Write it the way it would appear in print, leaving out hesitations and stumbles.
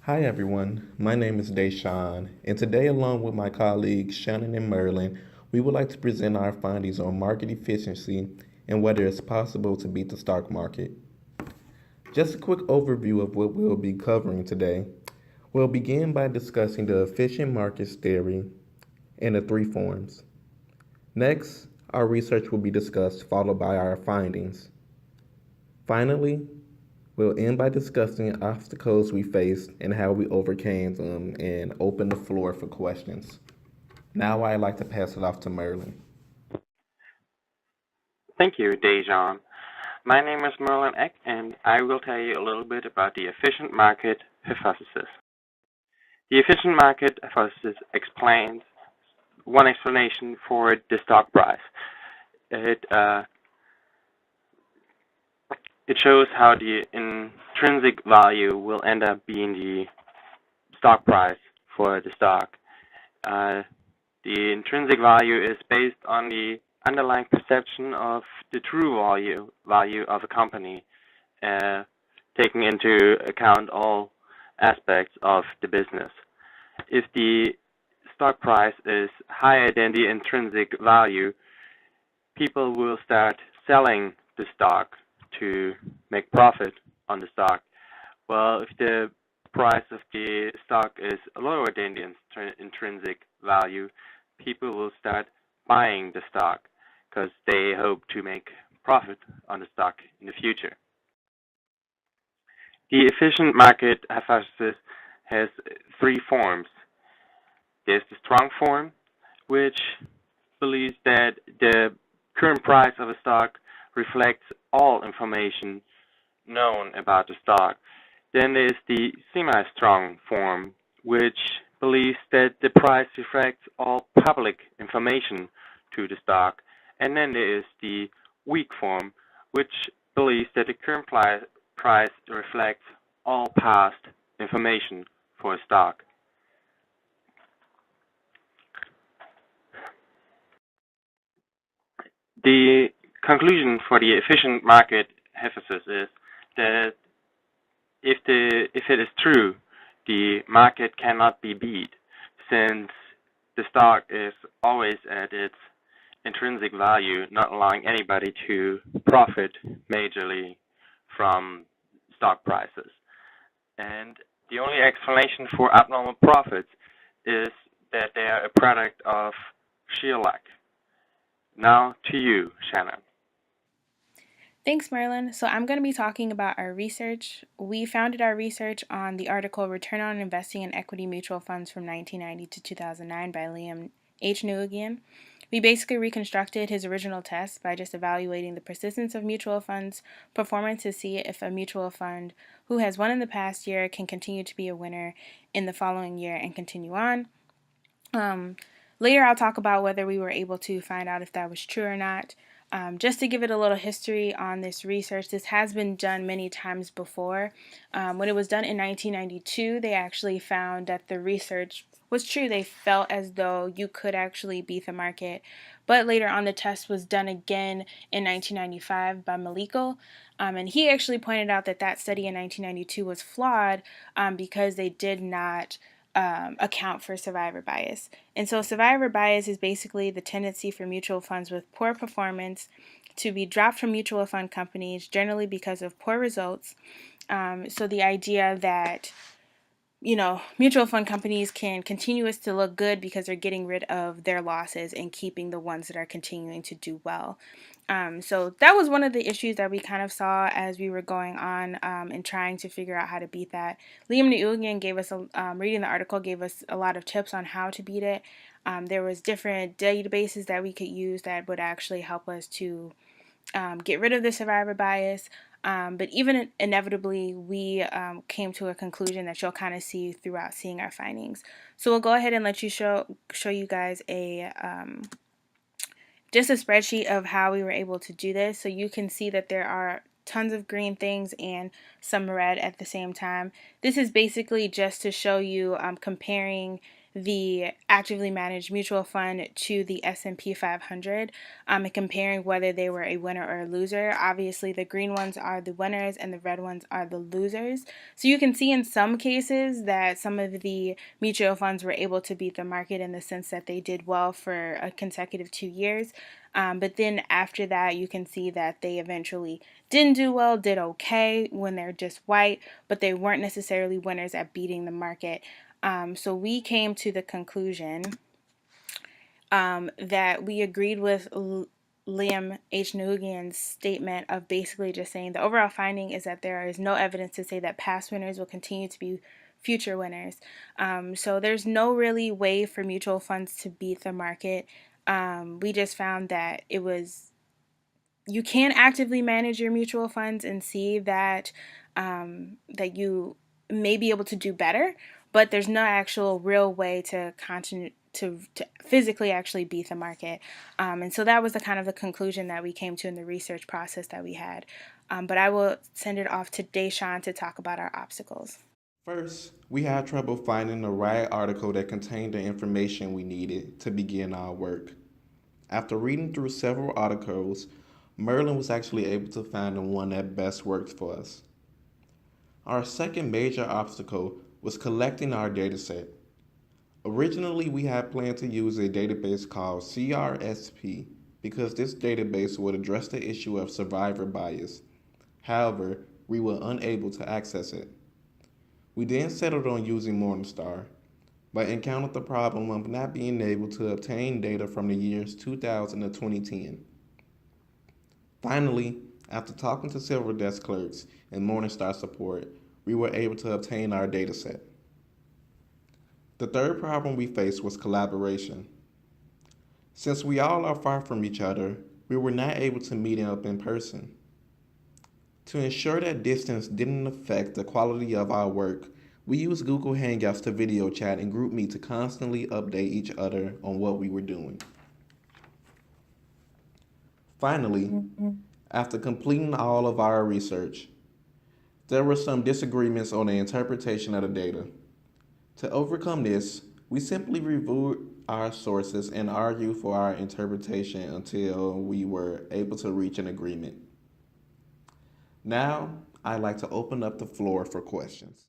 Hi everyone, my name is Deshawn, and today, along with my colleagues Shannon and Merlin, we would like to present our findings on market efficiency and whether it's possible to beat the stock market. Just a quick overview of what we'll be covering today. We'll begin by discussing the efficient markets theory and the three forms. Next, our research will be discussed, followed by our findings. Finally, we'll end by discussing obstacles we faced and how we overcame them and open the floor for questions. Now I'd like to pass it off to Merlin. Thank you, Dejan. My name is Merlin Eck, and I will tell you a little bit about the efficient market hypothesis. The efficient market hypothesis explains one explanation for the stock price. It uh, it shows how the intrinsic value will end up being the stock price for the stock. Uh, the intrinsic value is based on the underlying perception of the true value of a company, uh, taking into account all aspects of the business. If the stock price is higher than the intrinsic value, people will start selling the stock to make profit on the stock. Well, if the price of the stock is lower than the intrinsic value, people will start buying the stock because they hope to make profit on the stock in the future. The efficient market hypothesis has three forms. There's the strong form, which believes that the current price of a stock reflects all information known about the stock. Then there's the semi-strong form, which believes that the price reflects all public information to the stock. And then there is the weak form, which believes that the current price reflects all past information for a stock. The conclusion for the efficient market hypothesis is that if it is true, the market cannot be beat since the stock is always at its intrinsic value, not allowing anybody to profit majorly from stock prices. And the only explanation for abnormal profits is that they are a product of sheer luck. Now to you, Shannon. Thanks, Merlin. So, I'm going to be talking about our research. We founded our research on the article Return on Investing in Equity Mutual Funds from 1990 to 2009 by Liam H. Nguyen. We basically reconstructed his original test by just evaluating the persistence of mutual funds performance to see if a mutual fund who has won in the past year can continue to be a winner in the following year and continue on. Um, Later, I'll talk about whether we were able to find out if that was true or not. Just to give it a little history on this research, this has been done many times before. When it was done in 1992, they actually found that the research was true. They felt as though you could actually beat the market. But later on, the test was done again in 1995 by Maliko. And he actually pointed out that that study in 1992 was flawed because they did not account for survivor bias. And so, survivor bias is basically the tendency for mutual funds with poor performance to be dropped from mutual fund companies, generally because of poor results. So, the idea that mutual fund companies can continue to look good because they're getting rid of their losses and keeping the ones that are continuing to do well. So that was one of the issues that we kind of saw as we were going on and trying to figure out how to beat that. Liam Nguyen gave us, reading the article, gave us a lot of tips on how to beat it. There was different databases that we could use that would actually help us to get rid of the survivor bias. But even inevitably, we came to a conclusion that you'll kind of see throughout seeing our findings. So we'll go ahead and let you show you guys a just a spreadsheet of how we were able to do this. So you can see that there are tons of green things and some red at the same time. This is basically just to show you comparing the actively managed mutual fund to the S&P 500 and comparing whether they were a winner or a loser. Obviously, the green ones are the winners and the red ones are the losers. So you can see in some cases that some of the mutual funds were able to beat the market in the sense that they did well for a consecutive 2 years. But then after that, you can see that they eventually didn't do well, did okay when they're just white, but they weren't necessarily winners at beating the market. So we came to the conclusion that we agreed with Liam H. Nahugian's statement of basically just saying the overall finding is that there is no evidence to say that past winners will continue to be future winners. So there's no really way for mutual funds to beat the market. We just found that you can actively manage your mutual funds and see that that you may be able to do better, but there's no actual real way to continue to physically actually beat the market. And so that was the kind of the conclusion that we came to in the research process that we had. But I will send it off to Deshawn to talk about our obstacles. First, we had trouble finding the right article that contained the information we needed to begin our work. After reading through several articles, Merlin was actually able to find the one that best worked for us. Our second major obstacle was collecting our dataset. Originally, we had planned to use a database called CRSP because this database would address the issue of survivor bias. However, we were unable to access it. We then settled on using Morningstar, but encountered the problem of not being able to obtain data from the years 2000 to 2010. Finally, after talking to several desk clerks and Morningstar support, we were able to obtain our dataset. The third problem we faced was collaboration. Since we all are far from each other, we were not able to meet up in person. To ensure that distance didn't affect the quality of our work, we used Google Hangouts to video chat and GroupMe to constantly update each other on what we were doing. Finally, after completing all of our research, there were some disagreements on the interpretation of the data. To overcome this, we simply reviewed our sources and argued for our interpretation until we were able to reach an agreement. Now, I'd like to open up the floor for questions.